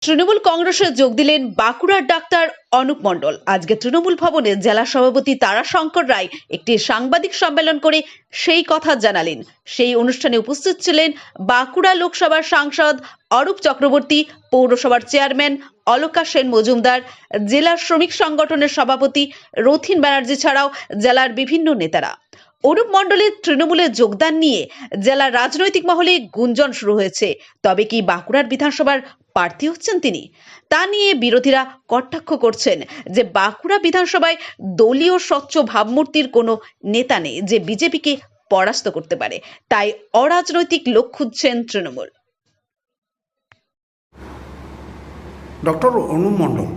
তৃণমূল কংগ্রেসে যোগ দিলেন বাঁকুড়ার ডাক্তার অনুপ মণ্ডল। আজকে তৃণমূল ভবনে জেলা সভাপতি তারাশঙ্কর রায় একটি সাংবাদিক সম্মেলন করে সেই কথা জানালেন। সেই অনুষ্ঠানে উপস্থিত ছিলেন বাঁকুড়া লোকসভার সাংসদ অরূপ চক্রবর্তী, পৌরসভার চেয়ারম্যান অলকা সেন মজুমদার, জেলার শ্রমিক সংগঠনের সভাপতি রথিন ব্যানার্জি ছাড়াও জেলার বিভিন্ন নেতারা। অনুপ মণ্ডলের তৃণমূলে যোগদান নিয়ে জেলার রাজনৈতিক মহলে গুঞ্জন শুরু হয়েছে। তবে কি বাঁকুড়ার বিধানসভার প্রার্থী হচ্ছেন তিনি? তা নিয়ে বিরোধীরা কটাক্ষ করছেন যে বাঁকুড়া বিধানসভায় দলীয় স্বচ্ছ ভাবমূর্তির কোনো নেতা নেই যে বিজেপিকে পরাস্ত করতে পারে, তাই অরাজনৈতিক লোক খুঁজছেন তৃণমূল। ডক্টর অনুপ মণ্ডল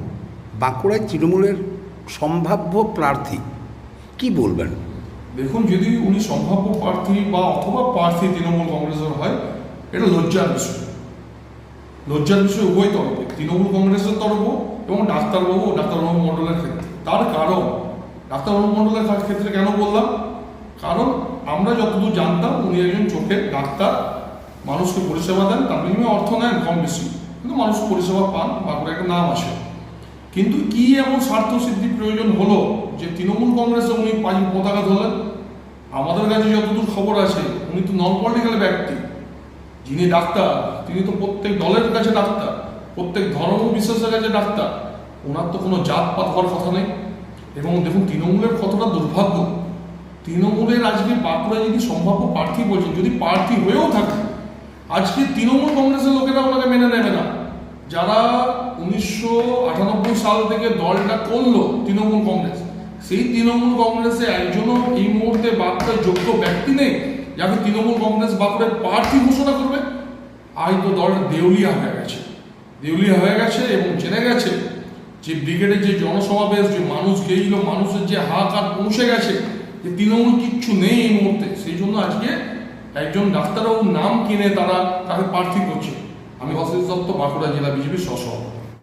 বাঁকুড়ায় তৃণমূলের সম্ভাব্য প্রার্থী, কি বলবেন? দেখুন, যদি উনি সম্ভাব্য প্রার্থী বা অথবা প্রার্থী তৃণমূল কংগ্রেসের হয়, এটা লজ্জার বিষয়। লজ্জার বিষয় উভয় তরফে, তৃণমূল কংগ্রেসের তরফ এবং ডাক্তার অনুপ মণ্ডলের ক্ষেত্রে। তার কারণ, ডাক্তার অনুপ মণ্ডলের ক্ষেত্রে কেন বললাম? কারণ আমরা যতদূর জানতাম উনি একজন চোখের ডাক্তার, মানুষকে পরিষেবা দেন, তার বিনিময়ে অর্থ নেন কম বেশি, কিন্তু মানুষ পরিষেবা পান, বাঁকুড়া একটা নাম আসে। কিন্তু কি এমন স্বার্থ সিদ্ধি প্রয়োজন হলো যে তৃণমূল কংগ্রেসে উনি পতাকা ধরলেন? আমাদের কাছে যতদূর খবর আছে উনি তো নন পলিটিক্যাল ব্যক্তি। যিনি ডাক্তার তিনি তো প্রত্যেক দলের কাছে ডাক্তার, প্রত্যেক ধর্ম বিশ্বাসের কাছে ডাক্তার। ওনার তো কোনো জাতপাত হওয়ার কথা নেই। এবং দেখুন তৃণমূলের কতটা দুর্ভাগ্য, তৃণমূলের আজকে বাঁকুড়ায় যদি সম্ভাব্য প্রার্থী বলছেন, যদি প্রার্থী হয়েও থাকে, আজকে তৃণমূল কংগ্রেসের লোকেরা ওনাকে মেনে নেবে না। যারা 1998 সাল থেকে দলটা করলো তৃণমূল কংগ্রেস, সেই তৃণমূল কংগ্রেসে একজনও এই মুহূর্তে বাঁকুড়ার যোগ্য ব্যক্তি নেই যাকে তৃণমূল কংগ্রেস বাঁকুড়ার প্রার্থী ঘোষণা করবে। আজ তো দলটা দেউলিয়া হয়ে গেছে এবং জেনে গেছে যে ব্রিগেডের যে জনসমাবেশ, যে মানুষ গেইল, মানুষের যে হাহাকার পৌঁছে গেছে যে তৃণমূল কিচ্ছু নেই এই মুহূর্তে। সেই জন্য আজকে একজন ডাক্তারবাবুর নাম কিনে তারা তাকে প্রার্থী করছে। আমি অশিষ দত্ত, বাঁকুড়া জেলা বিজেপির সহসভাপতি।